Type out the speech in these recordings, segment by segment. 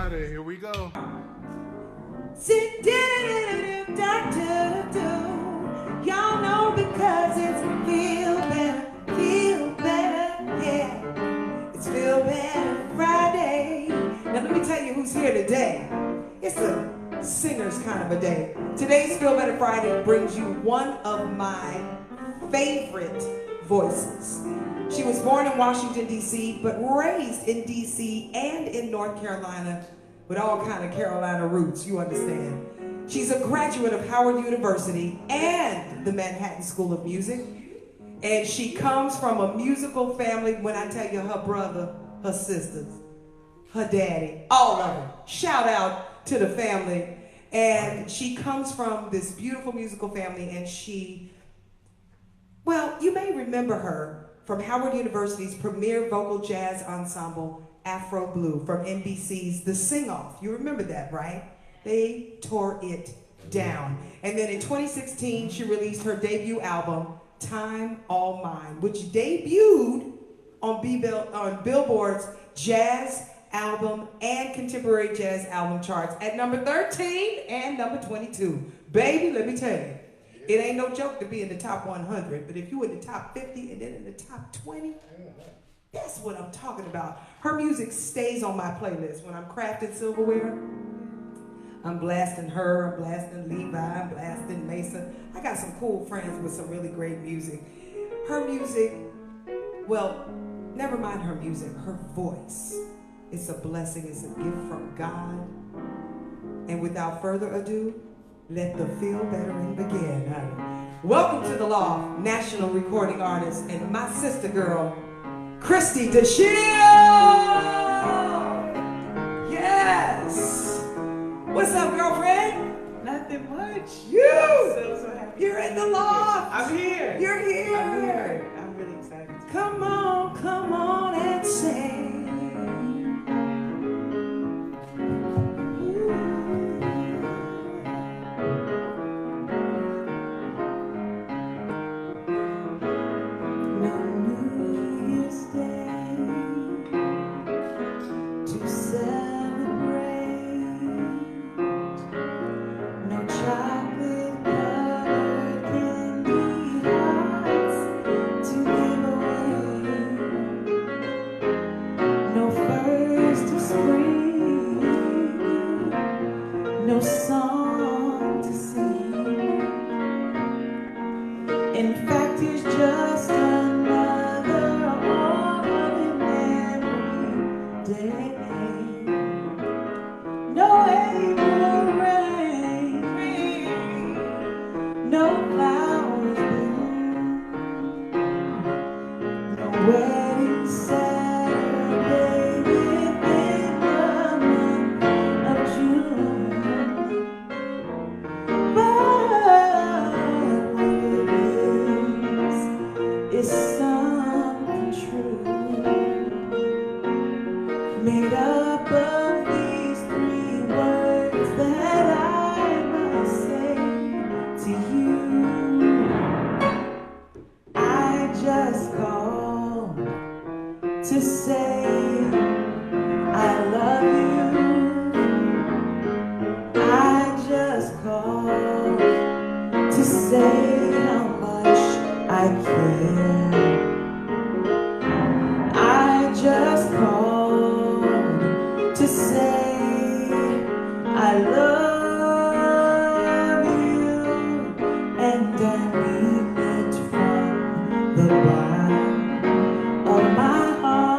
Friday. Here we go. Y'all know because it's feel better, yeah. It's Feel Better Friday. Now let me tell you who's here today. It's a singer's kind of a day. Today's Feel Better Friday brings you one of my favorite voices. She was born in Washington, D.C., but raised in D.C. and in North Carolina with all kind of Carolina roots, you understand. She's a graduate of Howard University and the Manhattan School of Music. And she comes from a musical family. When I tell you her brother, her sisters, her daddy, all of them. Shout out to the family. And she comes from this beautiful musical family, and well, you may remember her from Howard University's premier vocal jazz ensemble, Afro Blue, from NBC's The Sing-Off. You remember that, right? They tore it down. And then in 2016, she released her debut album, Time All Mine, which debuted on Billboard's Jazz Album and Contemporary Jazz Album charts at number 13 and number 22. Baby, let me tell you, it ain't no joke to be in the top 100, but if you in the top 50 and then in the top 20, that's what I'm talking about. Her music stays on my playlist when I'm crafting silverware. I'm blasting her, I'm blasting Levi, I'm blasting Mason. I got some cool friends with some really great music. Her music, well, never mind her music, her voice. It's a blessing, it's a gift from God. And without further ado, let the feel bettering begin, honey. Welcome to the LOFT, national recording artist, and my sister girl, Christie Dasiell! Yes! What's up, girlfriend? Nothing much. You! I'm so happy. You're in the LOFT! I'm here. You're here! I'm here. I'm really excited. Come on and sing. No song to sing. In fact, it's just another ordinary day. No April rain, no flowers bloom, no wedding Saturday within the month of June. It's something true, made up of these three words that I must say to you. I just called to say I love you. I just called to say how much I care. I just called to say I love you, and I mean it from the bottom of my heart.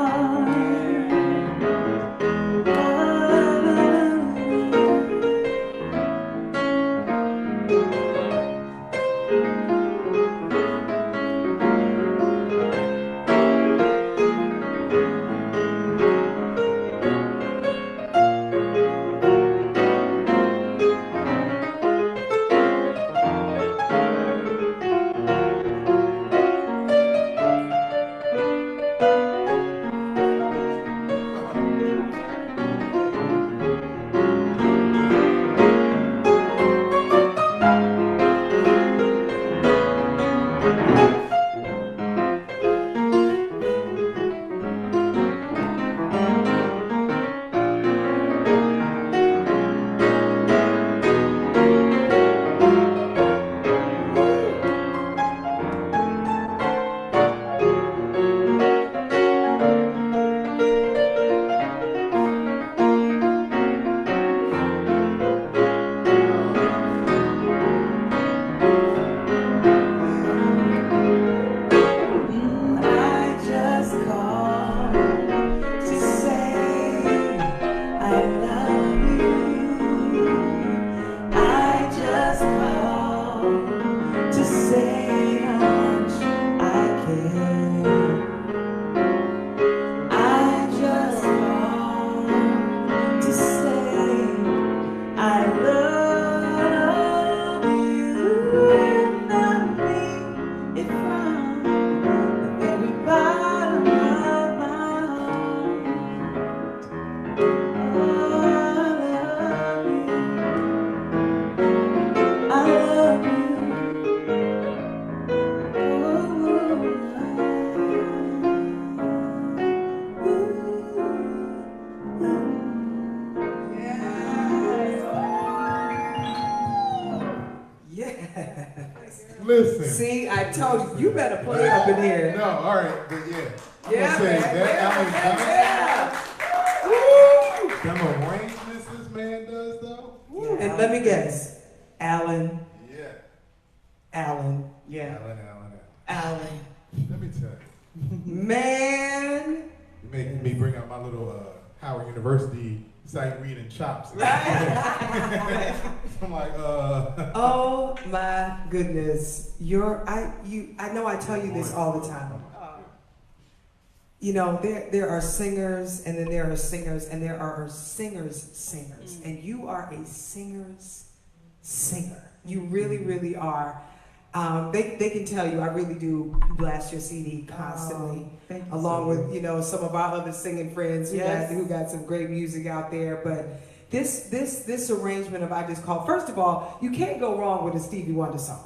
Listen. See, I told you, you better play up in here. No, all right, but yeah. I'm Yeah, gonna say man, that yeah. them arrangements this man does though. Woo. And let me guess, Alan. Yeah. Alan. Yeah. Alan. Let me tell you. Man. You make me bring out my little Howard University sight reading chops. I'm like, Oh my goodness. I know I tell you this all the time. You know, there are singers, and then there are singers, and there are singers. And you are a singer's singer. You really, really are. They can tell you I really do blast your CD constantly, along with, you know, some of our other singing friends who got some great music out there. But this arrangement of I Just Called, first of all, you can't go wrong with a Stevie Wonder song.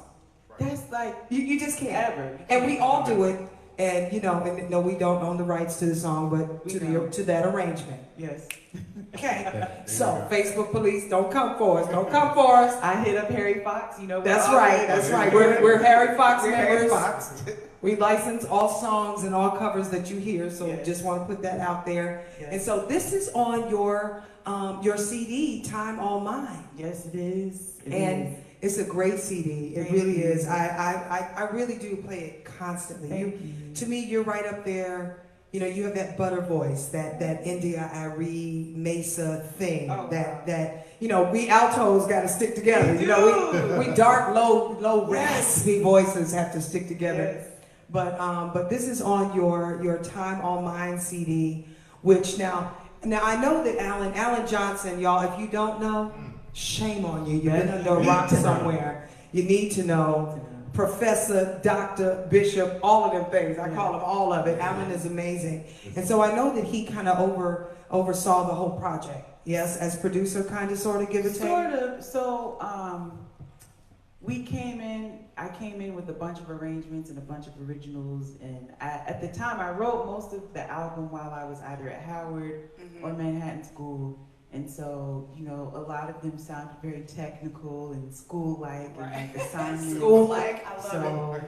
That's like, You just can't. ever. And we all do it. And you know, and no, we don't own the rights to the song, but to that arrangement. Yes. Okay. So Facebook police, don't come for us. Don't come for us. I hit up Harry Fox, you know. That's right. That's right. We're Harry Fox We're members. Harry Fox. We license all songs and all covers that you hear. So Yes. just want to put that out there. Yes. And so this is on your CD, Time All Mine. Yes, it is. And it's a great CD. It Thank really you. is. I really do play it constantly. Thank you. To me, you're right up there. You know, you have that butter voice, that India Arie Mesa thing. That you know, we altos got to stick together. You know, we dark, low, raspy voices have to stick together. Yes. But this is on your Time All Mine CD, which now I know that Alan Johnson, y'all. If you don't know, shame on you. You've been under a rock somewhere. You need to know. Professor, Doctor, Bishop, all of them things. I call them all of it. Alan is amazing. And so I know that he kind of oversaw the whole project. Yes, as producer, kind of, sort of, give or take? Sort of. So I came in with a bunch of arrangements and a bunch of originals. And at the time, I wrote most of the album while I was either at Howard or Manhattan School. And so, you know, a lot of them sounded very technical and school-like and like assignments. School-like, I love it.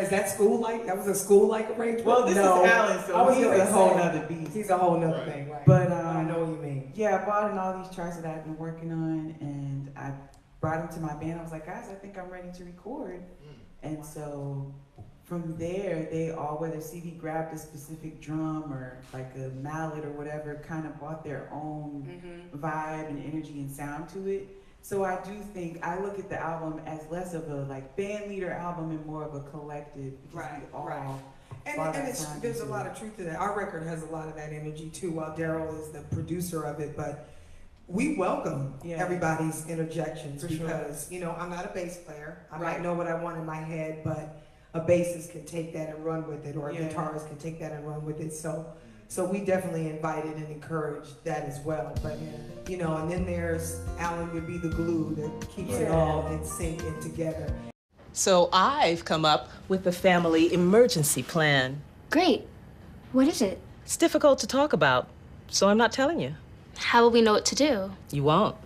Is that school-like? That was a school-like arrangement? Well, this is Alan, so he's a whole nother beast. He's a whole nother thing, right? But I know what you mean. Yeah, I brought in all these charts that I've been working on, and I brought them to my band. I was like, guys, I think I'm ready to record. And so from there, they all, whether CD grabbed a specific drum or like a mallet or whatever, kind of brought their own vibe and energy and sound to it. So I do think, I look at the album as less of a like band leader album and more of a collective. Right. And There's a lot of truth to that. Our record has a lot of that energy too, while Daryl is the producer of it, but we welcome everybody's interjections because, you know, I'm not a bass player. I might know what I want in my head, but a bassist can take that and run with it, or a guitarist can take that and run with it. So we definitely invited and encouraged that as well. But you know, and then there's Alan would be the glue that keeps it all in sync and together. So I've come up with a family emergency plan. Great. What is it? It's difficult to talk about, so I'm not telling you. How will we know what to do? You won't.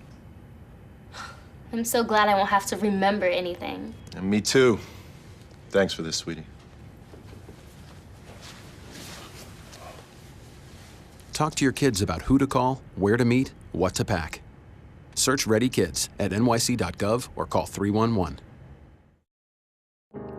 I'm so glad I won't have to remember anything. And me too. Thanks for this, sweetie. Talk to your kids about who to call, where to meet, what to pack. Search Ready Kids at nyc.gov or call 311.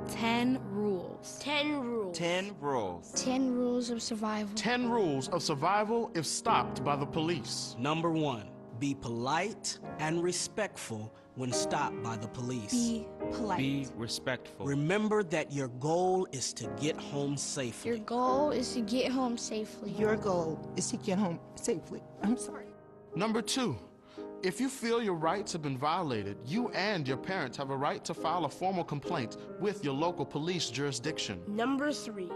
10 rules. 10 rules. 10 rules. 10 rules of survival. 10 rules of survival if stopped by the police. Number 1, be polite and respectful when stopped by the police. Be polite. Be respectful. Remember that your goal is to get home safely. Your goal is to get home safely. Your goal is to get home safely. I'm sorry. Number 2, if you feel your rights have been violated, you and your parents have a right to file a formal complaint with your local police jurisdiction. Number 3,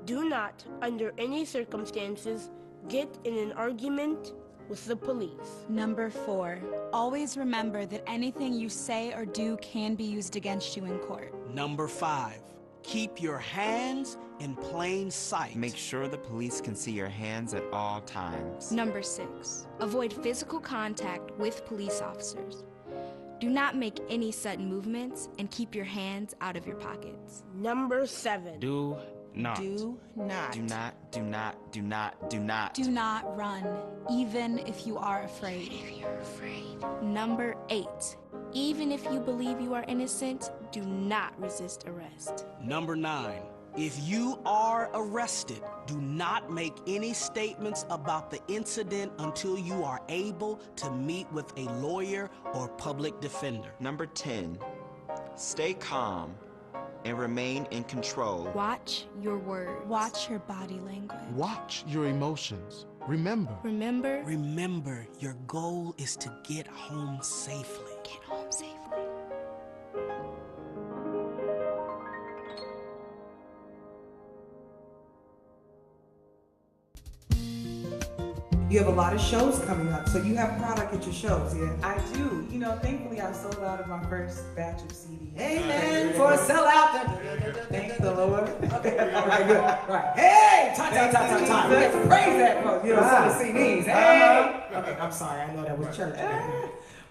do not, under any circumstances, get in an argument with the police. Number 4, always remember that anything you say or do can be used against you in court. Number 5, keep your hands in plain sight. Make sure the police can see your hands at all times. Number 6, avoid physical contact with police officers. Do not make any sudden movements and keep your hands out of your pockets. Number 7. Do not. Do not. Do not, do not, do not, do not. Do not run, even if you are afraid. Number 8. Even if you believe you are innocent, do not resist arrest. Number 9. If you are arrested, do not make any statements about the incident until you are able to meet with a lawyer or public defender. Number 10. Stay calm and remain in control. Watch your words. Watch your body language. Watch your emotions. Remember. Remember, your goal is to get home safely. Get home safely. You have a lot of shows coming up, so you have product at your shows, yeah? I do. You know, thankfully I sold out of my first batch of CDs. Amen for a sellout. Thank the Lord. Okay, all right, good. Right. Hey, time. We have to praise that, folks. You know, selling CDs. Hey. Okay, I'm sorry. I know that was church.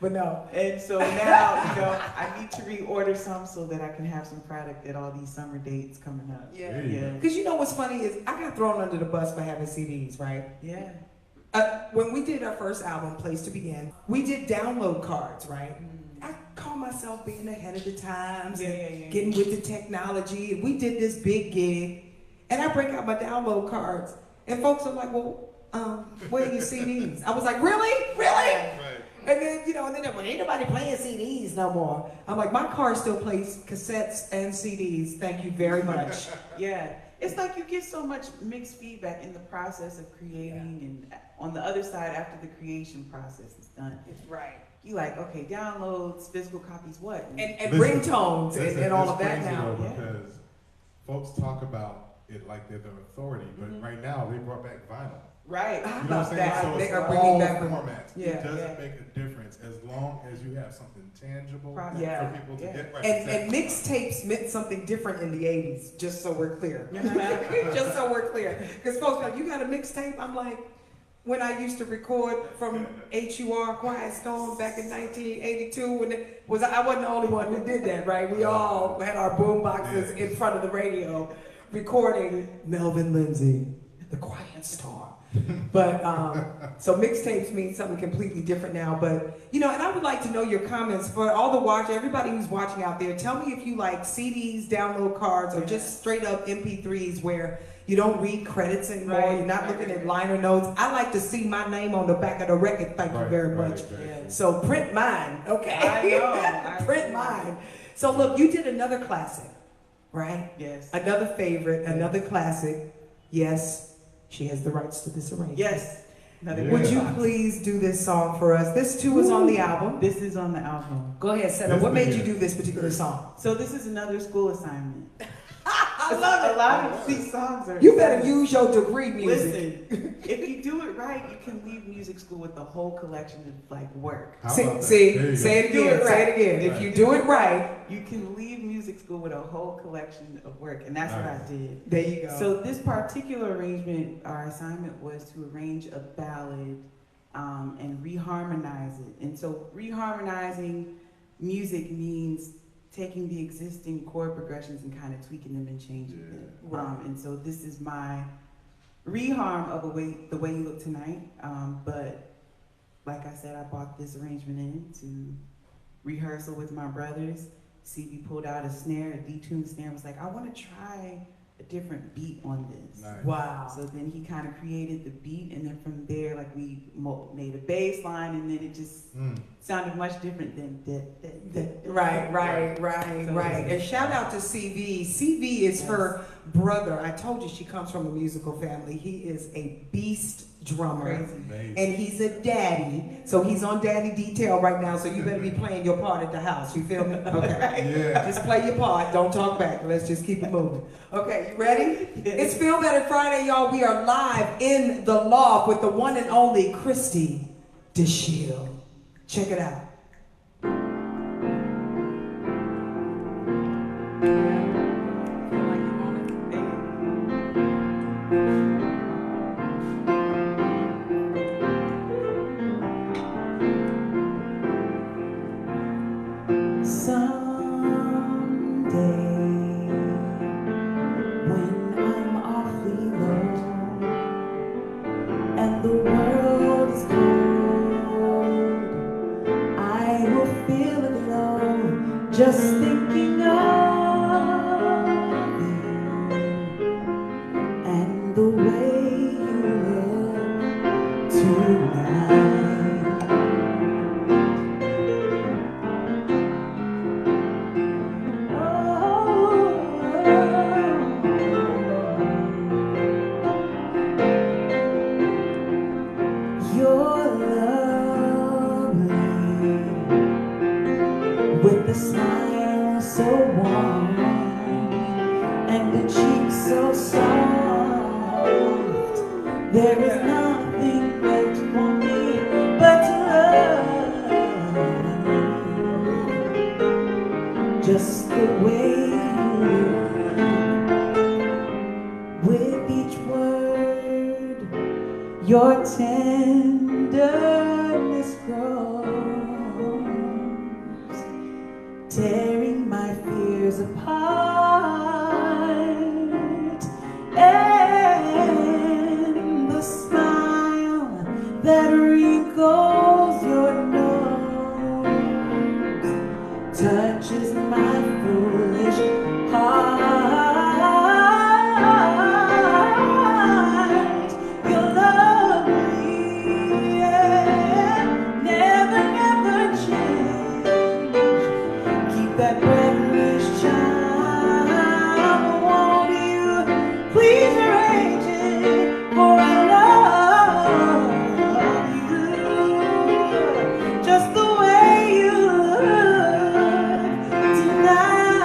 But no. And so now, you know, I need to reorder some so that I can have some product at all these summer dates coming up. Yeah. Yeah. Because you know what's funny is I got thrown under the bus for having CDs, right? Yeah. When we did our first album, Place to Begin, we did download cards, right? I call myself being ahead of the times and getting with the technology. We did this big gig, and I break out my download cards, and folks are like, well, where are your CDs? I was like, really? Right. And then, you know, and then well, ain't nobody playing CDs no more. I'm like, my car still plays cassettes and CDs. Thank you very much. Yeah. It's like you get so much mixed feedback in the process of creating, and on the other side, after the creation process is done. Right. You like, okay, downloads, physical copies, what? And ringtones and all of that crazy now. Though, because folks talk about it like they're the authority, but right now they brought back vinyl. Right. You know what I'm saying? So They it's are all bringing back formats. Yeah. It doesn't make a difference as long as you have something tangible for people to get right. And mixtapes meant something different in the 80s, just so we're clear. Just so we're clear. Because folks like, you got a mixtape? I'm like, when I used to record from HUR Quiet Storm back in 1982, when I wasn't the only one who did that, right? We all had our boom boxes in front of the radio recording Melvin Lindsay, The Quiet Storm. But so mixtapes mean something completely different now. But you know, and I would like to know your comments for all the everybody who's watching out there. Tell me if you like CDs, download cards, or just straight up MP3s where you don't read credits anymore. You're not looking at liner notes. I like to see my name on the back of the record. Thank you very much. So print mine, okay? I know. Print mine. So look, you did another classic, right? Yes. Another favorite, another classic. Yes. She has the rights to this arrangement. Yes. Would you please do this song for us? This too is on the album. This is on the album. Go ahead, Senator. What made you do this particular song? So this is another school assignment. I love it. A lot of these songs are. You better use your degree music. Listen, if you do it right, you can leave music school with the whole collection of like work. Say it again. Say it again. If you do it right, you can leave music school with a whole collection of work, and that's what I did. There you go. So this particular arrangement, our assignment was to arrange a ballad and reharmonize it. And so reharmonizing music means taking the existing chord progressions and kind of tweaking them and changing them. And so this is my reharm of The Way You Look Tonight. But like I said, I brought this arrangement in to rehearsal with my brothers. CB pulled out a snare, a detuned snare, and was like, I want to try a different beat on this. Nice. Wow. So then he kind of created the beat, and then from there, like we made a bass line, and then it just sounded much different than Right. And shout out to CV. CV is her brother. I told you she comes from a musical family. He is a beast drummer. And he's a daddy. So he's on daddy detail right now, so you better be playing your part at the house. You feel me? Okay. Just play your part. Don't talk back. Let's just keep it moving. Okay, you ready? It's Feel Better Friday, y'all. We are live in the loft with the one and only Christie Dasiell. Check it out. the way you look tonight. You're lovely with the smile so warm and the cheeks so soft. There is nothing left for me but to love, just the way you look. With each word, your tenderness grows, tearing my fears apart, and the smile that wrinkles your nose touches my foolish heart. You're lovely, never, never change. Keep that breathless charm. Won't you please arrange it? For I love you just the way you look tonight.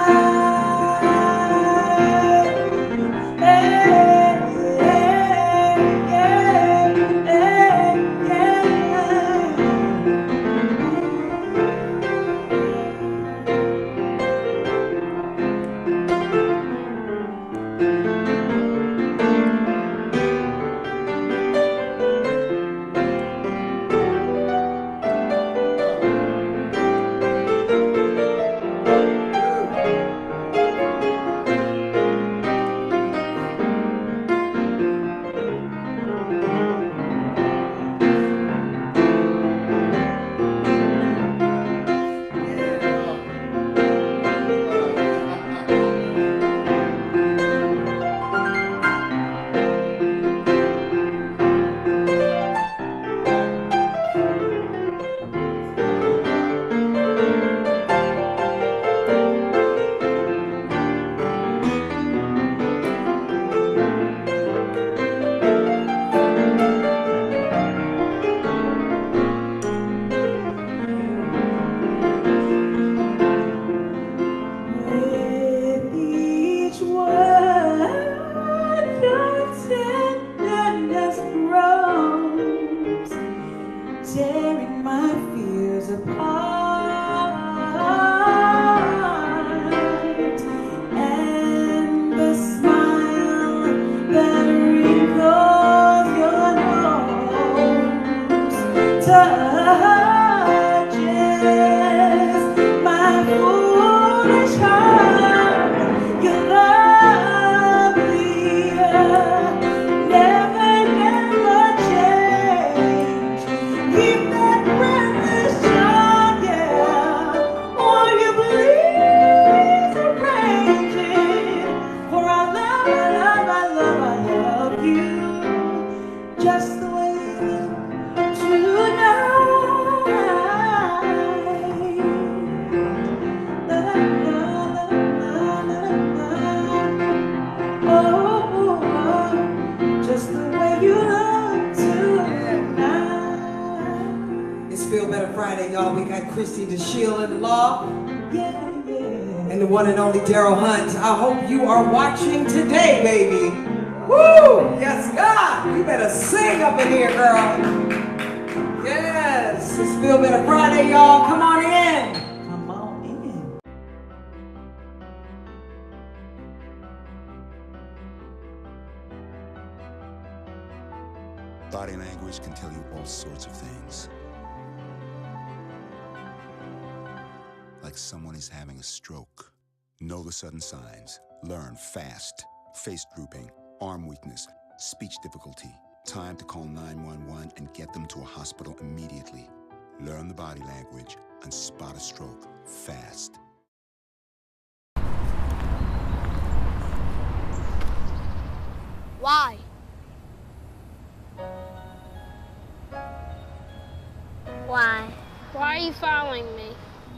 With each word, your tenderness grows, tearing my fears apart, and the smile that wrinkles your nose touches my foolish heart. You're lovely, never, never change. Keep that breathless charm, yeah. Won't you please arrange it? For I love, I love, I love, I love you just the way you look tonight. La, la, la, la, la, la. Oh, just the way you look tonight. It's Feel Better Friday, y'all. We got Christie Dasiell in the law. And the one and only Daryl Hunt. I hope you are watching today, baby. Woo! Yes, God! You better sing up in here, girl. Yes! It's Feel Better Friday, y'all. Come on in. Come on in. Body language can tell you all sorts of things. Like someone is having a stroke. Know the sudden signs. Learn fast. Face drooping, arm weakness, speech difficulty. Time to call 911 and get them to a hospital immediately. Learn the body language and spot a stroke fast. Why? you following me?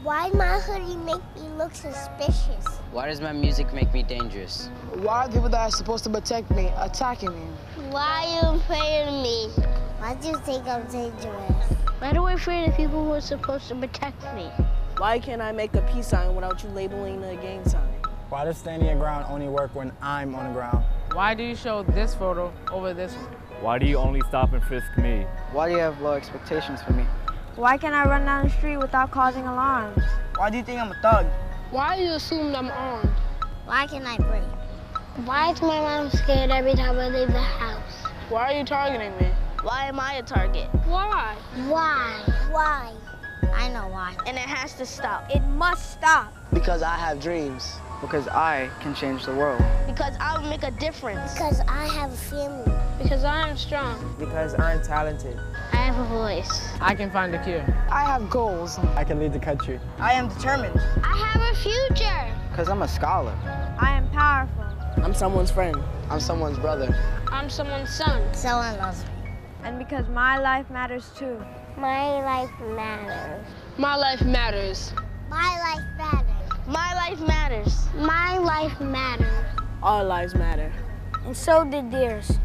Why my hoodie make me look suspicious? Why does my music make me dangerous? Why are people that are supposed to protect me attacking me? Why are you afraid of me? Why do you think I'm dangerous? Why do I afraid of people who are supposed to protect me? Why can't I make a peace sign without you labeling a gang sign? Why does standing your ground only work when I'm on the ground? Why do you show this photo over this one? Why do you only stop and frisk me? Why do you have low expectations for me? Why can't I run down the street without causing alarms? Why do you think I'm a thug? Why do you assume I'm armed? Why can I breathe? Why is my mom scared every time I leave the house? Why are you targeting me? Why am I a target? Why? Why? I know why. And it has to stop. It must stop. Because I have dreams. Because I can change the world. Because I will make a difference. Because I have a family. Because I am strong. Because I'm talented. I have a voice. I can find a cure. I have goals. I can lead the country. I am determined. I have a future. Because I'm a scholar. I am powerful. I'm someone's friend. I'm someone's brother. I'm someone's son. Someone loves me. And because my life matters too. My life matters. My life matters. My life matters. My life matters. My life matters. Our lives matter. And so did theirs.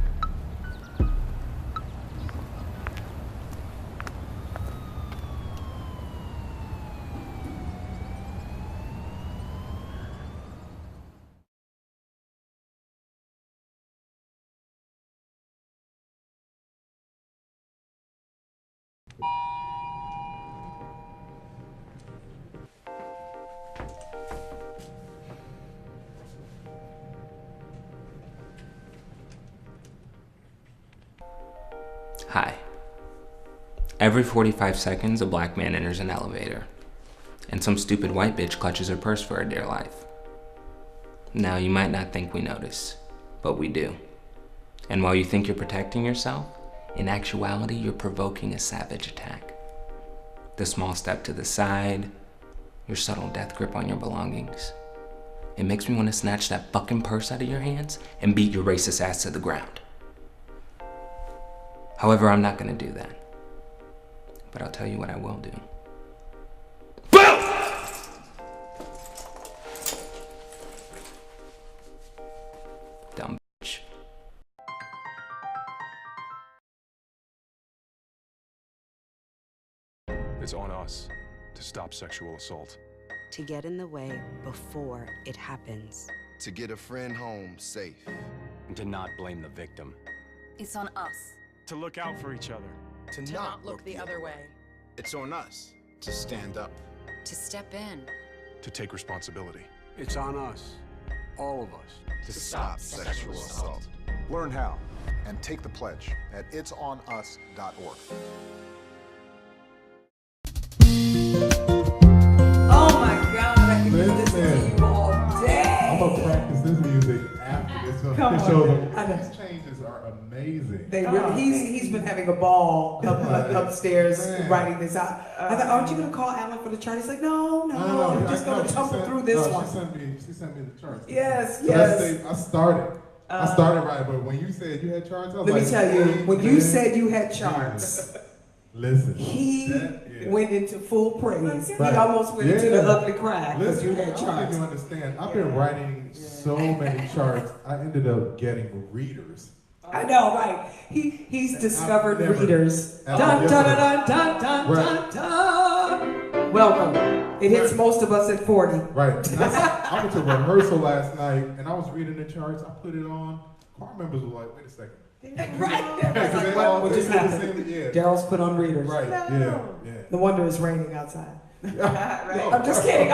Hi. Every 45 seconds, a black man enters an elevator, and some stupid white bitch clutches her purse for her dear life. Now, you might not think we notice, but we do. And while you think you're protecting yourself, in actuality, you're provoking a savage attack. The small step to the side, your subtle death grip on your belongings. It makes me want to snatch that fucking purse out of your hands and beat your racist ass to the ground. However, I'm not gonna do that. But I'll tell you what I will do. Boom! Dumb bitch. It's on us to stop sexual assault. To get in the way before it happens. To get a friend home safe. And to not blame the victim. It's on us. To look out for each other. To not look the other way. It's on us to stand up. To step in. To take responsibility. It's on us, all of us, to stop sexual assault. Learn how and take the pledge at itsonus.org. Oh my God, I can listen to you all day. I'm gonna practice this music after this. Come on. These changes are amazing. They really, he's been having a ball upstairs writing this out. I thought, aren't you gonna call Alan for the chart? He's like, no, I'm just gonna tumble through this one. She sent me the charts. Yes, so yes. I started right, but when you said you had charts, I was let like, me tell you, when you said you had charts, listen, he went into full praise. Right. He almost went into the ugly cry because you had I don't charts. think you understand. I've been writing so many charts. I ended up getting readers. I know, right? He's discovered readers. Dun dun dun dun dun dun dun. Welcome. It hits most of us at 40. Right. I went to rehearsal last night and I was reading the charts. I put it on. Choir members were like, "Wait a second." Right. Like, what just happened? Daryl's put on readers. Right. Yeah. No wonder it's raining outside. I'm just kidding.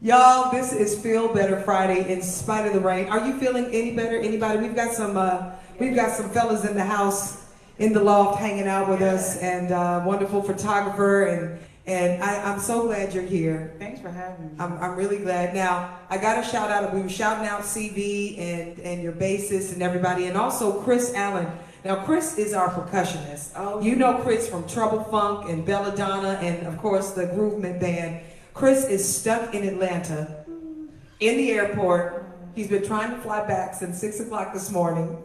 Y'all, this is Feel Better Friday in spite of the rain. Are you feeling any better? Anybody? We've got some fellas in the house in the loft hanging out with us, and wonderful photographer, and I'm so glad you're here. Thanks for having me. I'm really glad. Now, I got to shout out, we were shouting out CV and your bassist and everybody, and also Chris Allen. Now, Chris is our percussionist. Oh, you know Chris from Trouble Funk and Belladonna and, of course, the Groovement Band. Chris is stuck in Atlanta, in the airport. He's been trying to fly back since 6 o'clock this morning.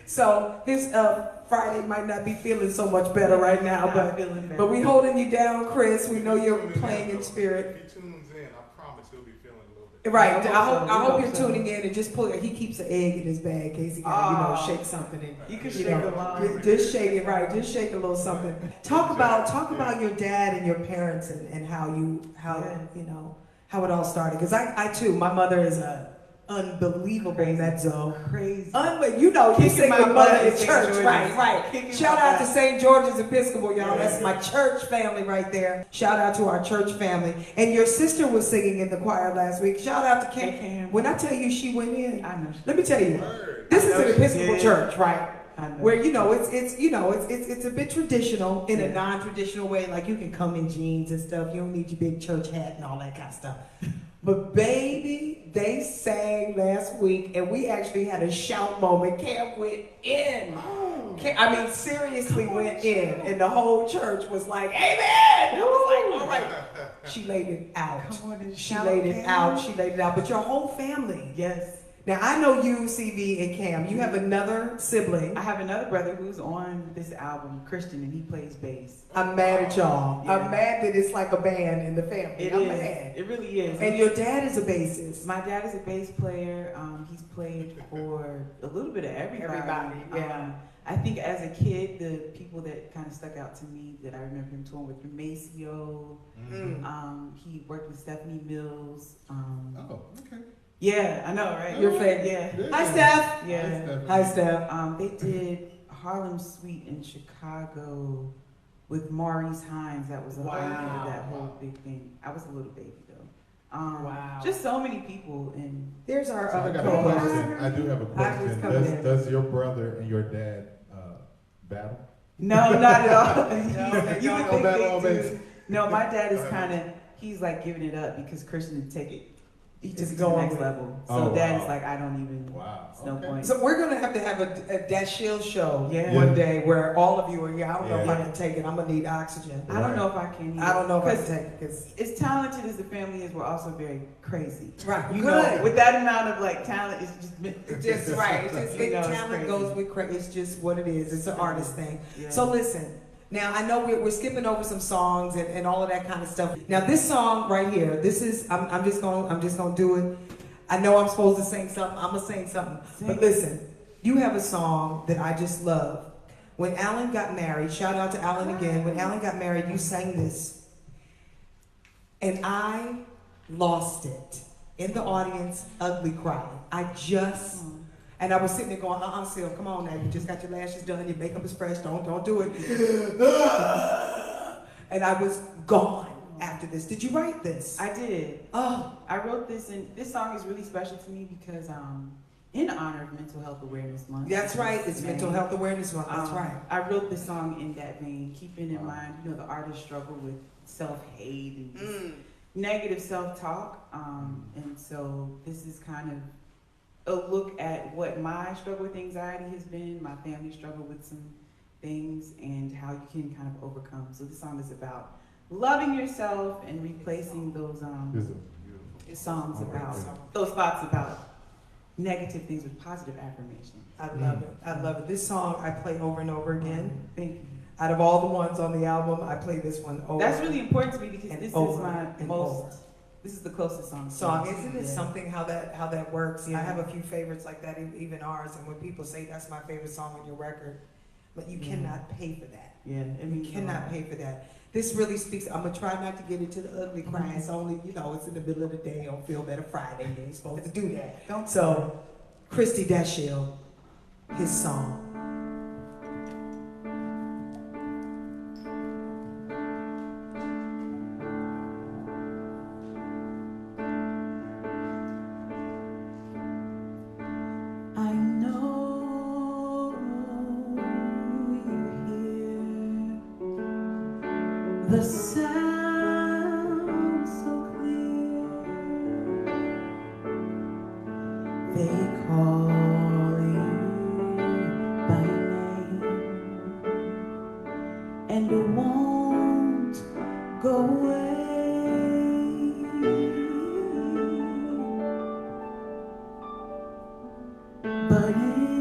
So his Friday might not be feeling so much better right now, but we holding you down, Chris. We know you're playing in spirit. If he tunes in, I promise he'll be feeling a little bit. Right. I hope you're tuning in and just pull it. He keeps an egg in his bag in case he got shake something. And, you can shake a lot. Just shake it, right? Just shake a little something. Talk about your dad and your parents and how it all started. Because I too, my mother is a unbelievable mezzo. Crazy. You sing with mother in church, right. Shout out to St. George's Episcopal, y'all. That's my church family right there. Shout out to our church family. And your sister was singing in the choir last week. Shout out to Cam. When I tell you she went in, let me tell you, this is an Episcopal church, right? Where it's a bit traditional in a non-traditional way. Like you can come in jeans and stuff. You don't need your big church hat and all that kind of stuff. But baby, they sang last week, and we actually had a shout moment. Cam went in. Seriously went in, and the whole church was like, "Amen!" I was like, "All right." She laid it out. She laid it out. But your whole family, yes. Now, I know you, CV, and Cam. You have another sibling. I have another brother who's on this album, Christian, and he plays bass. I'm mad at y'all. Yeah. I'm mad that it's like a band in the family. I'm mad. It really is. And your dad is a bassist. My dad is a bass player. He's played for a little bit of everybody. Yeah. I think as a kid, the people that kind of stuck out to me that I remember him touring with were Maceo. He worked with Stephanie Mills. Okay. Yeah, I know, right? Your favorite. Yeah. Hi, Steph. Yeah. Hi, Steph. They did Harlem Suite in Chicago with Maurice Hines. That was that whole big thing. I was a little baby though. Just so many people. And there's our I got a question. I do have a question. Does your brother and your dad battle? No, not at all. You would think they do. No, my dad is he's like giving it up because Christian didn't take it. He just go to the on next level. So Dad is like, I don't even. It's no point. So we're gonna have to have a Dashiell show one day where all of you are here. I don't know if I can take it. I'm gonna need oxygen. I don't know if I can. I don't know if I can take it because as talented as the family is, we're also very crazy. Right. You know, with that amount of like talent, it's just right. Talent goes with crazy. It's just what it is. It's an artist thing. Yeah. So listen. Now, I know we're skipping over some songs and all of that kind of stuff. Now, this song right here, this is, I'm just gonna do it. I know I'm supposed to sing something. I'm gonna sing something. But listen, you have a song that I just love. When Alan got married, shout out to Alan again. When Alan got married, you sang this. And I lost it. In the audience, ugly cry. And I was sitting there going, Syl, come on now. You just got your lashes done. Your makeup is fresh. Don't do it. And I was gone after this. Did you write this? I did. I wrote this, and this song is really special to me because in honor of Mental Health Awareness Month. That's right. It's Mental Health Awareness Month. That's right. I wrote this song in that vein, keeping in mind, the artists struggle with self-hate and just negative self-talk. And so this is kind of a look at what my struggle with anxiety has been, my family struggle with some things, and how you can kind of overcome. So this song is about loving yourself and replacing those songs about those thoughts about negative things with positive affirmation. I love it. I love it. This song I play over and over again. Thank you. Out of all the ones on the album, I play this one over. That's really important to me because this is my most. This is the closest song. Isn't it something how that works? I have a few favorites like that, even ours. And when people say that's my favorite song on your record, but you cannot pay for that. Yeah, you cannot pay for that. This really speaks. I'm gonna try not to get into the ugly cry. It's only it's in the middle of the day on Feel Better Friday. You ain't supposed to do that. So, Christie Dasiell, his song. The sound so clear, they call you by name, and it won't go away. But in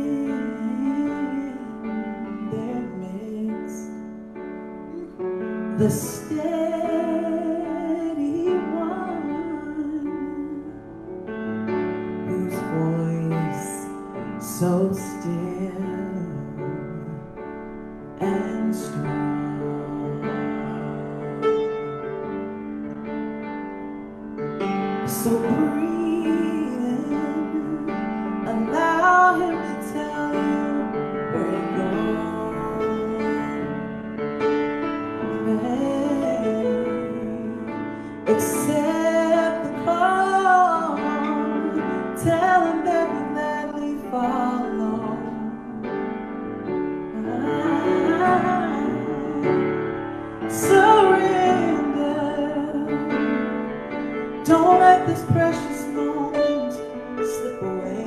the steady one, whose voice so still and strong. So breathe in, allow him to tell you where to go. Accept the call, tell him that you gladly follow. Surrender, don't let this precious moment slip away.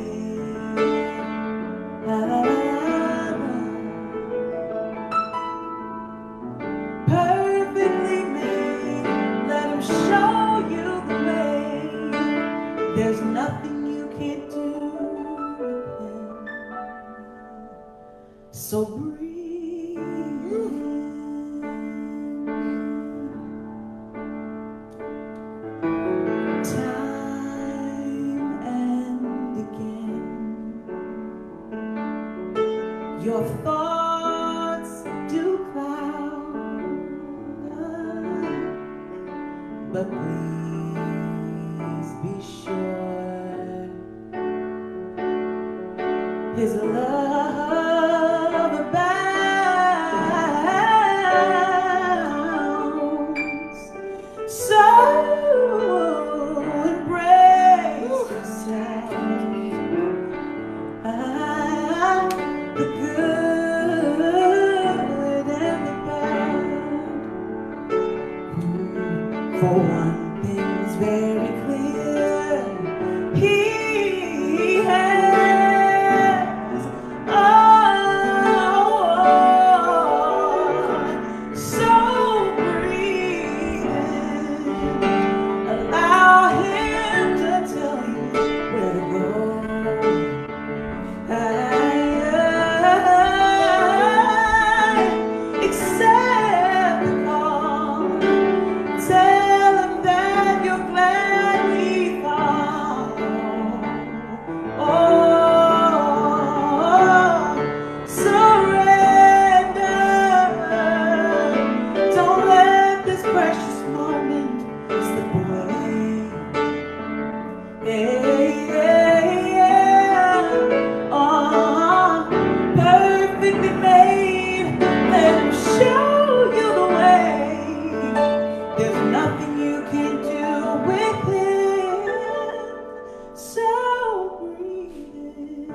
Perfectly made, let him show you the way. There's nothing you can't do with him. So breathe in. Time and again, your thoughts do cloud, but please be sure his love abounds. So embrace yourself, the good and the bad. For one thing's very clear, he has all. So breathe in, allow him to tell you where to go. Accept the call, tell him that you're gladly follow. Oh, surrender, don't let this precious moment slip away. Perfectly made, let him show you the way. There's nothing you can do with him. So breathe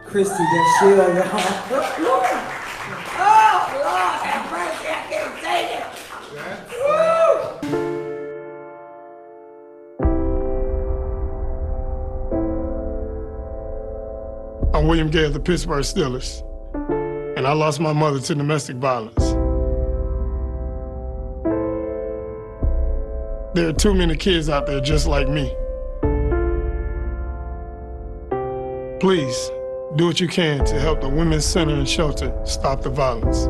Christie Dasiell, y'all. Oh, Lord, have mercy, I can't take it. I'm William Gay of the Pittsburgh Steelers, and I lost my mother to domestic violence. There are too many kids out there just like me. Please, do what you can to help the Women's Center and Shelter stop the violence.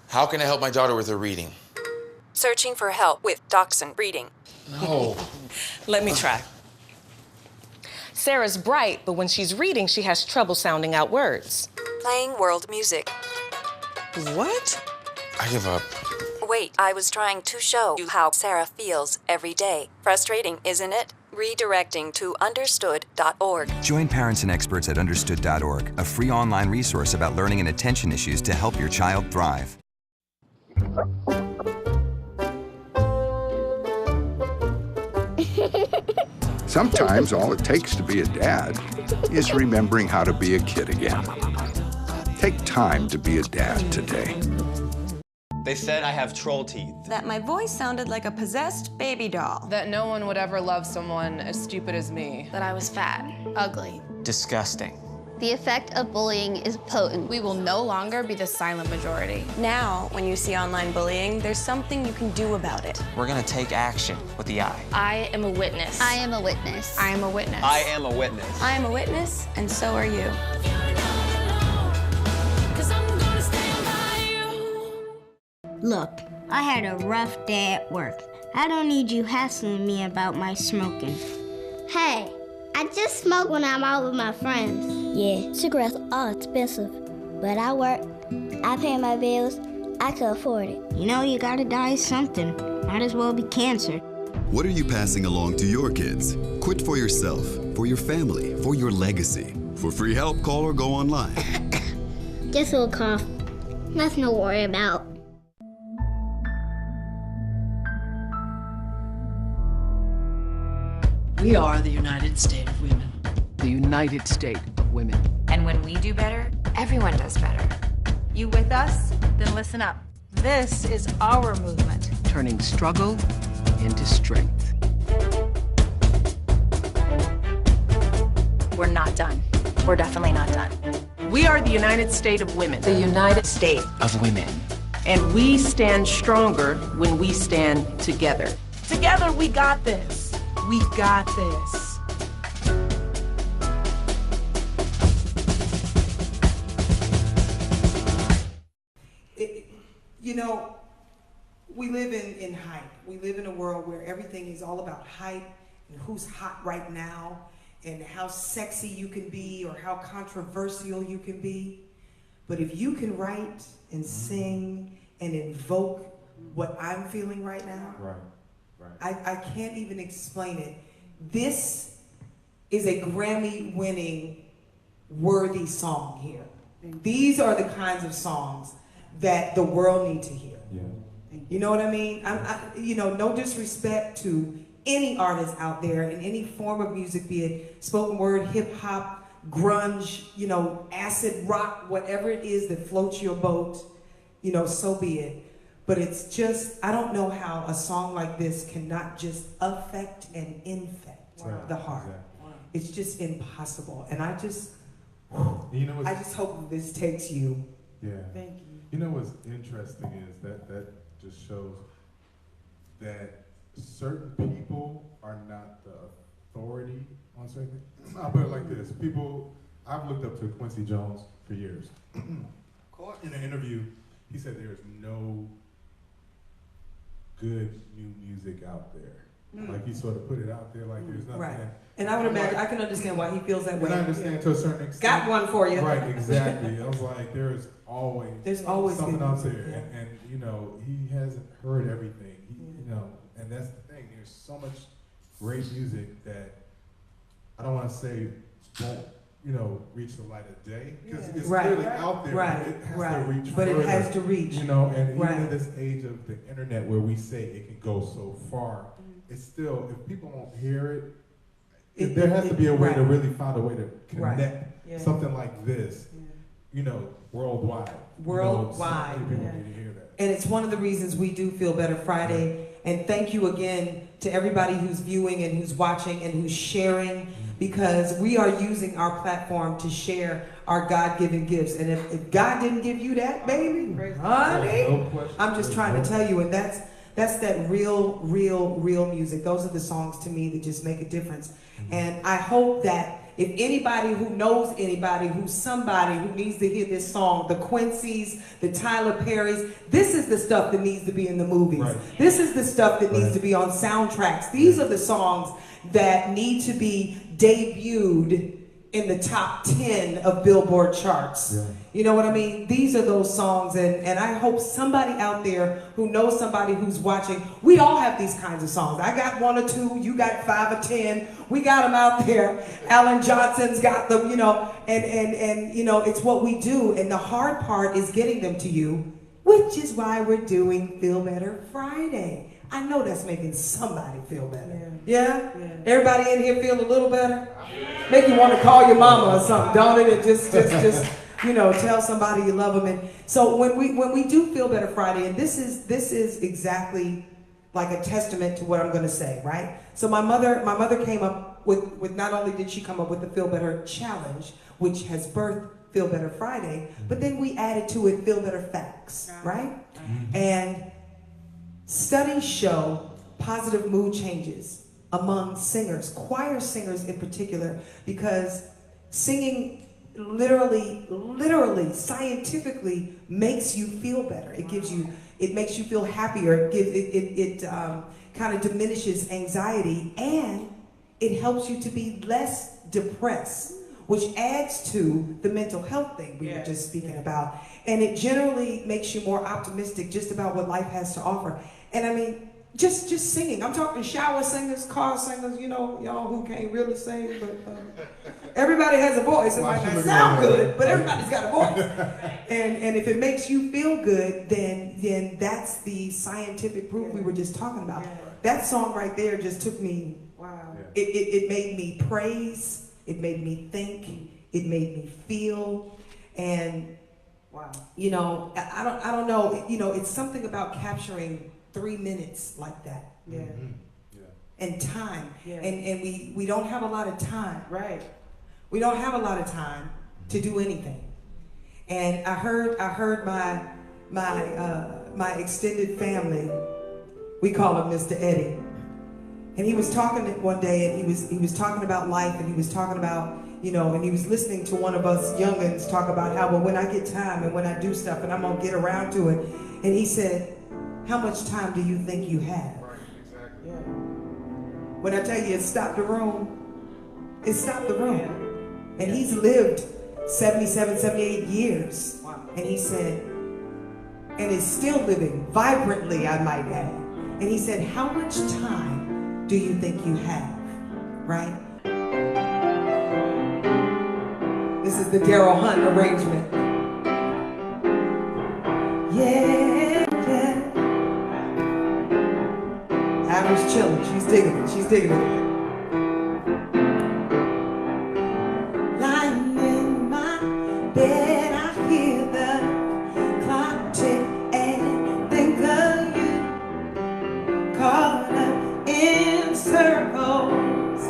How can I help my daughter with her reading? Searching for help with Dachshund breeding. No. Let me try. Sarah's bright, but when she's reading, she has trouble sounding out words. Playing world music. What? I give up. Wait, I was trying to show you how Sarah feels every day. Frustrating, isn't it? Redirecting to understood.org. Join parents and experts at understood.org, a free online resource about learning and attention issues to help your child thrive. Sometimes all it takes to be a dad is remembering how to be a kid again. Take time to be a dad today. They said I have troll teeth. That my voice sounded like a possessed baby doll. That no one would ever love someone as stupid as me. That I was fat, ugly. Disgusting. The effect of bullying is potent. We will no longer be the silent majority. Now, when you see online bullying, there's something you can do about it. We're gonna take action with the I. I am a witness. I am a witness. I am a witness. I am a witness. I am a witness, and so are you. Look, I had a rough day at work. I don't need you hassling me about my smoking. Hey, I just smoke when I'm out with my friends. Yeah, cigarettes are expensive, but I work, I pay my bills, I can afford it. You know, you gotta die something. Might as well be cancer. What are you passing along to your kids? Quit for yourself, for your family, for your legacy. For free help, call or go online. Just a little cough. Nothing to worry about. We are the United States of Women. The United States of Women. And when we do better, everyone does better. You with us? Then listen up. This is our movement. Turning struggle into strength. We're not done. We're definitely not done. We are the United States of Women. The United States of Women. And we stand stronger when we stand together. Together, we got this. We got this. You know, we live in hype. We live in a world where everything is all about hype and who's hot right now and how sexy you can be or how controversial you can be. But if you can write and sing and invoke what I'm feeling right now, I can't even explain it. This is a Grammy-winning worthy song here. These are the kinds of songs that the world needs to hear. Yeah. You know what I mean? You know, no disrespect to any artist out there in any form of music, be it spoken word, hip hop, grunge, you know, acid rock, whatever it is that floats your boat, you know, so be it. But it's just, I don't know how a song like this cannot just affect and infect the heart. Exactly. It's just impossible. And I just, you know, I just hope this takes you. Yeah. Thank you. You know what's interesting is that just shows that certain people are not the authority on certain things. I'll put it like this. I've looked up to Quincy Jones for years. In an interview, he said there's no good new music out there. Like he sort of put it out there like there's nothing. Right. And I would imagine, I can understand why he feels that way. And I understand to a certain extent. Got one for you. Right, exactly. I was like, there's always something out there. Yeah. And you know, he hasn't heard everything. You know, and that's the thing. There's so much great music that I don't want to say won't, you know, reach the light of day. Because it's clearly out there, but it has to reach But further, it has to reach. You know, and even in this age of the internet where we say it can go so far, it's still, if people won't hear it, there has to be a way to really find a way to connect something like this, you know, worldwide. Worldwide. You know, so many people need to hear that. And it's one of the reasons we do Feel Better Friday. And thank you again to everybody who's viewing and who's watching and who's sharing, because we are using our platform to share our God-given gifts. And if God didn't give you that, baby, honey, I'm just trying to tell you, and that's that real music. Those are the songs to me that just make a difference. And I hope that if anybody who knows anybody who's somebody who needs to hear this song, the Quincy's, the Tyler Perry's, this is the stuff that needs to be in the movies. Right. This is the stuff that needs to be on soundtracks. These are the songs that need to be debuted in the top 10 of Billboard charts. Yeah. You know what I mean? These are those songs, and I hope somebody out there who knows somebody who's watching, we all have these kinds of songs. I got 1 or 2, you got 5 or 10, we got them out there. Alan Johnson's got them, you know, and you know, it's what we do, and the hard part is getting them to you which is why we're doing Feel Better Friday. I know that's making somebody feel better. Yeah? Everybody in here feel a little better? Make you want to call your mama or something, don't it? And just tell somebody you love them. And so when we do Feel Better Friday, and this is exactly like a testament to what I'm going to say, right? So my mother came up with not only did she come up with the Feel Better Challenge, which has birthed Feel Better Friday, but then we added to it Feel Better Facts, right? And studies show positive mood changes among singers, choir singers in particular, because singing literally, scientifically makes you feel better. It makes you feel happier. It kind of diminishes anxiety, and it helps you to be less depressed, which adds to the mental health thing we were just speaking about. And it generally makes you more optimistic just about what life has to offer. And I mean, just singing. I'm talking shower singers, car singers, y'all who can't really sing, but everybody has a voice. It might not sound good, but everybody's got a voice. And if it makes you feel good, then that's the scientific proof we were just talking about. That song right there just took me, wow. It made me praise, it made me think, it made me feel, and wow. I don't know, it's something about capturing 3 minutes like that. Yeah. Mm-hmm. Yeah. And time. Yeah. And we don't have a lot of time. Right. We don't have a lot of time to do anything. And I heard my extended family, we call him Mr. Eddie. And he was talking one day, and he was talking about life, and he was talking about, and he was listening to one of us youngins talk about how, well, when I get time and when I do stuff and I'm gonna get around to it. And he said, how much time do you think you have? Right, exactly. Yeah. When I tell you it stopped the room, it stopped the room. And he's lived 77, 78 years. Wow. And he said, and is still living vibrantly, I might add. And he said, how much time do you think you have? Right? This is the Daryl Hunt arrangement. Yeah. Average chilling. She's digging it. She's digging it. Lying in my bed, I hear the clock tick and think of you. Caught up in circles.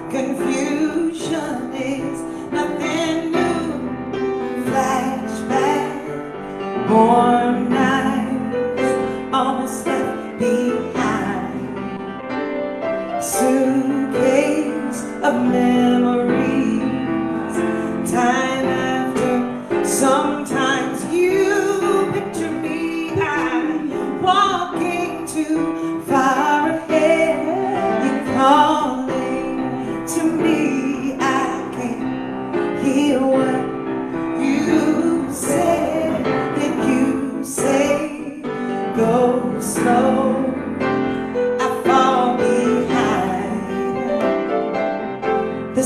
Confusion is nothing new. Flashback. Warm nights. Almost left behind. Suitcase of memories, time after. Sometimes you picture me, I'm walking too far ahead. You're calling to me, I can't hear what you said. Did you say go slow? I fall behind. The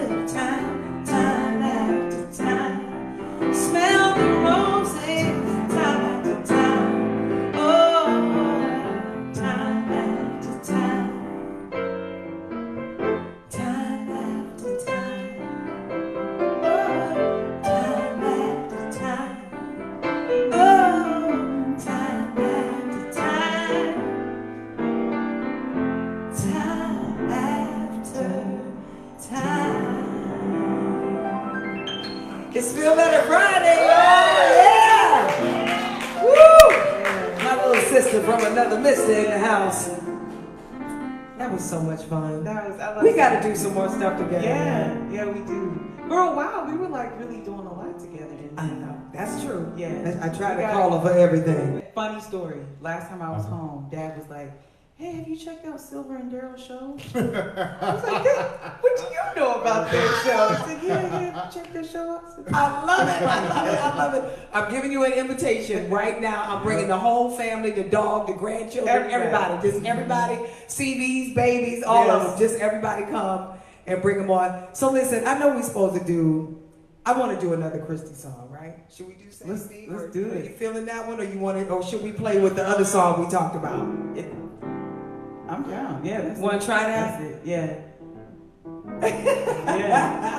after time, time after time. Smell the roses, time after time. Oh, time after time. Time after time. Oh, time after time. Oh, time after time. Time after time. It's Feel Better Friday, y'all! Yeah! Woo! My little sister from another mister in the house. That was so much fun. I love We got to do some more stuff together. Yeah, we do. For a while, we were like really doing a lot together. I know. That's true. Yeah. I tried to call her for everything. Funny story. Last time I was home, Dad was like, "Hey, have you checked out Sylver and Daryl's show?" I was like, "What do you know about their show?" I said, "Yeah, check their show out." I love it. I love it. I love it. I'm giving you an invitation right now. I'm bringing the whole family, the dog, the grandchildren, everybody. Just everybody, CVs, babies, all of them. Just everybody come and bring them on. So listen, I know we're supposed to do, I want to do another Christie song, right? Should we do Let's do it. Are you feeling that one, or you want it, or should we play with the other song we talked about? I'm down. Yeah, that's Want to try that? That's it. Yeah.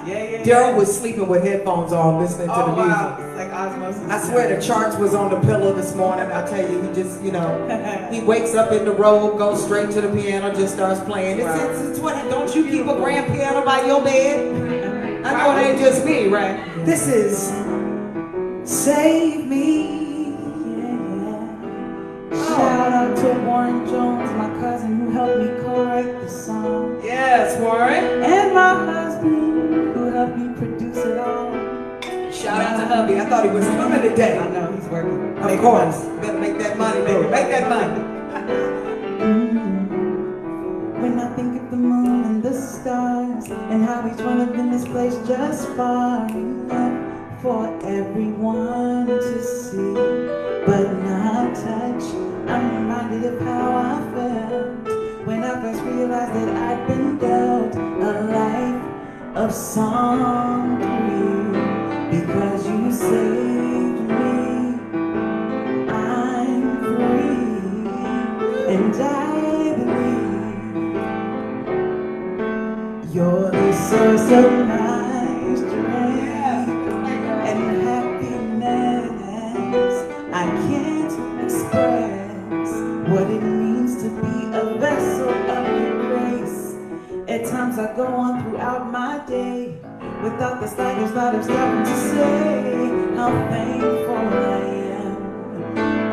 Yeah. Daryl was sleeping with headphones on, listening to the music. Wow. It's like osmosis. I swear the charts was on the pillow this morning. I tell you, he just, he wakes up in the robe, goes straight to the piano, just starts playing. It's what, don't you keep a grand piano by your bed? I know it ain't just me, right? This is Save Me. Shout out to Warren Jones, my cousin who helped me co-write the song. Yes, Warren. And my husband who helped me produce it all. Shout out to hubby. I thought he was coming today. I know, he's working. Of course. Better make that money, baby. Make that money. When I think of the moon and the stars and how each one of them is placed just far enough for everyone to see, but not touch, I'm reminded of how I felt when I first realized that I'd been dealt a life of song through you. Because you saved me, I'm free, and I believe you're the source of my strength and happiness. I can't express what it means to be a vessel of your grace. At times I go on throughout my day without the slightest thought of stopping to say how thankful I am.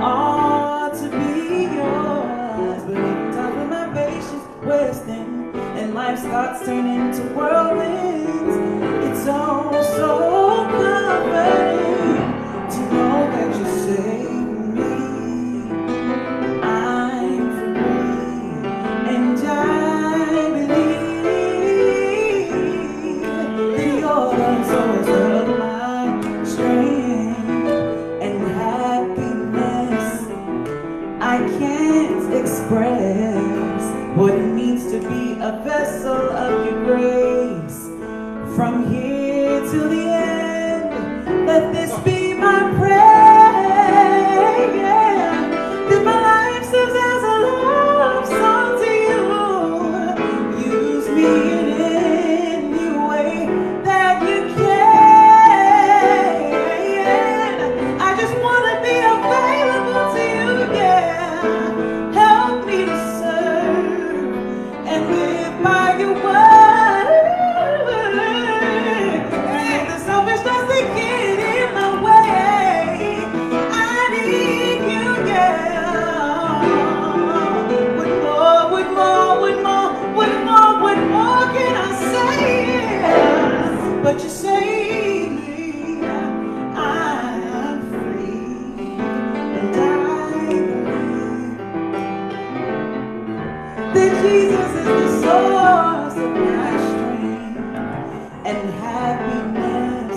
All to be yours, but every time when my patience wears thin and life starts turning to whirlwinds, it's all so comforting to know that you saved me. I'm free, and I believe that you're the source of my strength and happiness. I can't express what it means to be a vessel of your grace. From here till the end, let this be my prayer, that my life serves as a love song to you. Use me in any way that you can. I just want to be available to you, Help me to serve and live by your word. And the selfish doesn't get in my way. I need you, What more can I say? But you say me, I'm free, and I believe that Jesus is the source of my strength and happiness.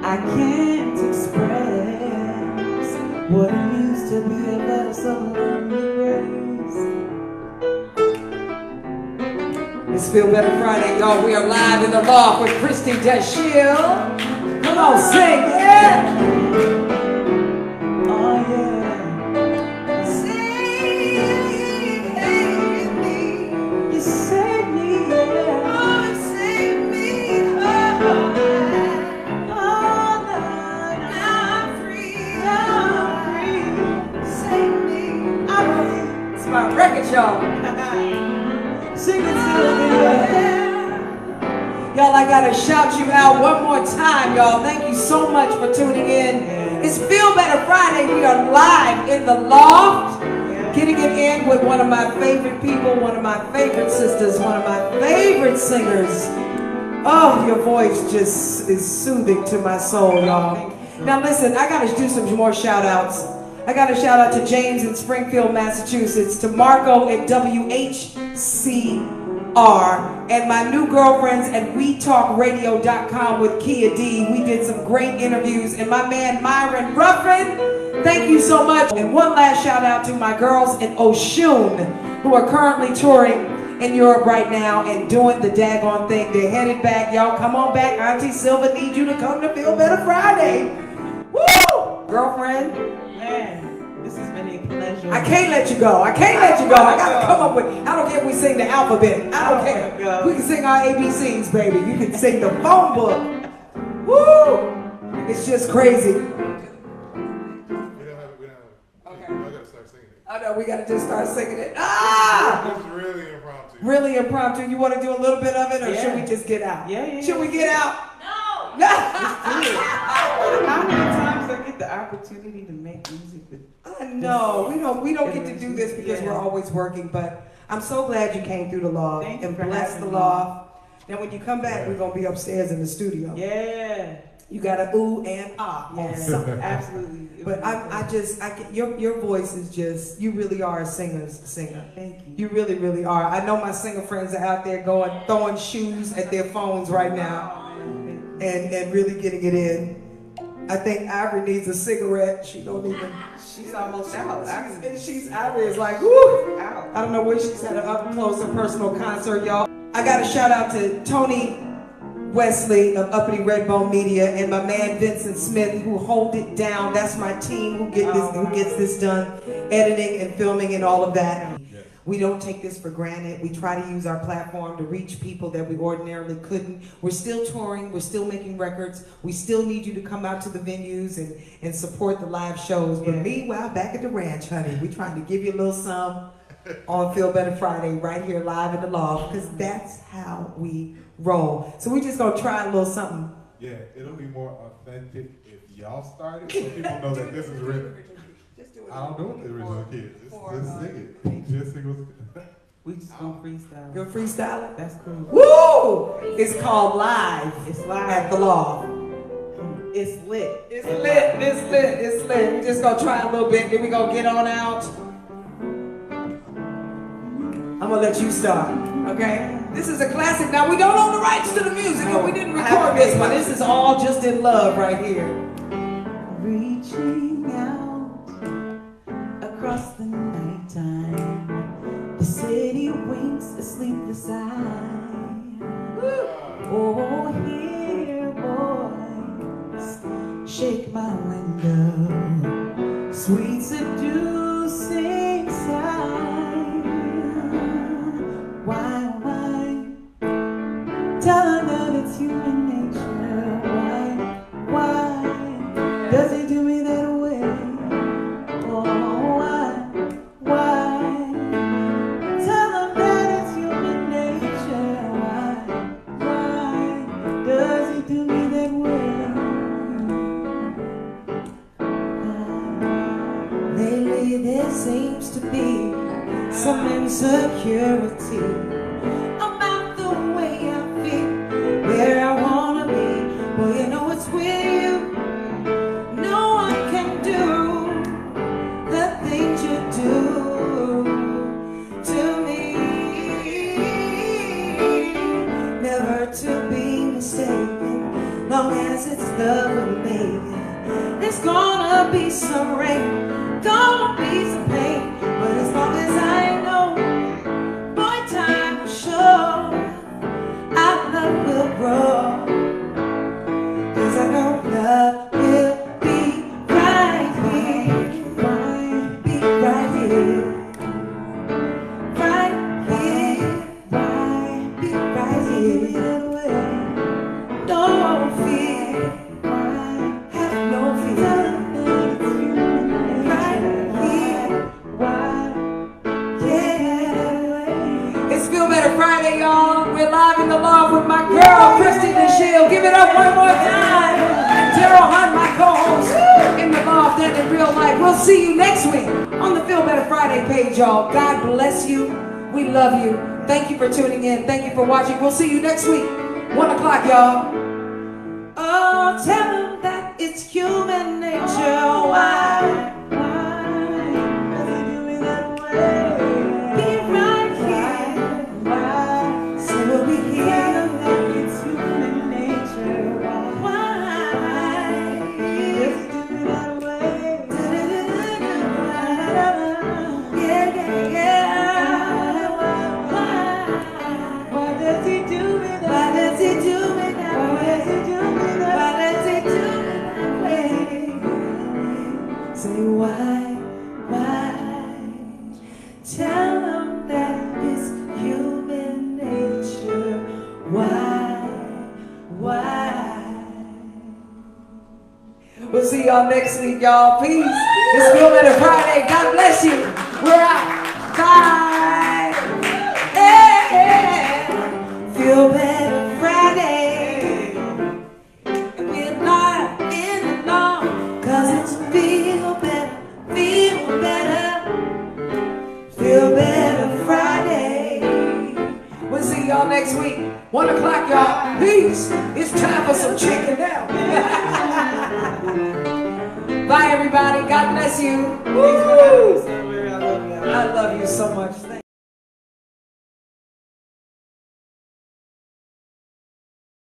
I can't express what it means to be a vessel of grace. It's Feel Better Friday, y'all. We are live in the loft with Christie Dasiell. Come on, sing, yeah! Oh, yeah. You saved me, yeah. Oh, you saved me. Oh, now I'm free. Save me. It's my record, y'all. Sing it, Sylver. Y'all, I gotta shout you out one more time, y'all. Thank you so much for tuning in. It's Feel Better Friday. We are live in the loft, getting it in with one of my favorite people, one of my favorite sisters, one of my favorite singers. Oh, your voice just is soothing to my soul, y'all. Now listen, I gotta do some more shout outs. I got a shout out to James in Springfield, Massachusetts, to Marco at WHCR, and my new girlfriends at WeTalkRadio.com with Kia D. We did some great interviews, and my man Myron Ruffin, thank you so much. And one last shout out to my girls in Oshun, who are currently touring in Europe right now and doing the daggone thing. They're headed back. Y'all come on back. Auntie Sylver needs you to come to Feel Better Friday. Woo! Girlfriend. Man, this has been a pleasure. I can't let you go. I can't let you go. I gotta come up with, I don't care if we sing the alphabet. I don't care. We can sing our ABCs, baby. You can sing the phone book. Woo! It's just crazy. We don't have it. Okay. I gotta start singing it. I know, we gotta just start singing it. Ah! It's really impromptu. Really impromptu. You wanna do a little bit of it, or should we just get out? Should we get out? No! How many times I get the opportunity to make music with? I know we don't get to do this because we're always working, but I'm so glad you came through the loft and blessed the loft. Now when you come back, we're gonna be upstairs in the studio. Yeah. You got a ooh and ah on something. Absolutely. But your voice is just, you really are a singer. Thank you. You really, really are. I know my singer friends are out there throwing shoes at their phones right now and really getting it in. I think Ivory needs a cigarette. She don't even. She's almost out. Ivory is like, whoo! I don't know where she's at an up close and personal concert, y'all. I got a shout out to Tony Wesley of Uppity Redbone Media and my man Vincent Smith, who hold it down. That's my team who gets this done, editing and filming and all of that. We don't take this for granted. We try to use our platform to reach people that we ordinarily couldn't. We're still touring, we're still making records. We still need you to come out to the venues and support the live shows. But meanwhile, back at the ranch, honey, we're trying to give you a little some on Feel Better Friday right here live in the loft, because that's how we roll. So we're just gonna try a little something. Yeah, it'll be more authentic if y'all started, so people know that this is real. I don't know what the original kid is. Just sing it. Just sing it. We just gonna freestyle. You're freestyling? That's cool. Woo! It's called Live. It's live at the loft. It's lit. It's lit. It's lit. It's lit. We're just gonna try a little bit, then we gonna get on out. I'm gonna let you start, okay? This is a classic. Now, we don't own the rights to the music, and we didn't record this one. This is all just in love right here. Reaching out across the nighttime, the city winks a sleepless eye. Oh, hear voice shake my window, sweet seducing sigh. Why? Tell her that it's human nature. Why does it do me that way? Oh, why? Tell her that it's human nature. Why does it do me that way? Lately there seems to be some insecurity about the way I feel, where I wanna be. Well, you know it's with you. No one can do the things you do to me. Never to be mistaken, long as it's love with me. There's gonna be some rain, gonna be some pain, but as long as I know, boy, time will show We'll see you next week on the Feel Better Friday page, y'all. God bless you. We love you. Thank you for tuning in. Thank you for watching. We'll see you next week, 1 o'clock, y'all. Oh, tell them that it's human nature. Why? Does it do me that way? Be right here. Why? So we'll be here. It's human nature. Why? Does it do me that way? Yeah, yeah, yeah. Why does he do me that way? Why does he do me that way? Why does he do me that way? Say why? Tell them that it's human nature. Why? We'll see y'all next week, y'all. Peace. It's Feel Better Friday. God bless you. We're out. Bye. Hey. Feel Better Friday. Get live in the long, 'cause it's feel better, feel better. Feel Better Friday. We'll see y'all next week, 1 o'clock, y'all. Peace. It's time for some chicken now. Bye, everybody. God bless you. Woo. I love you so much.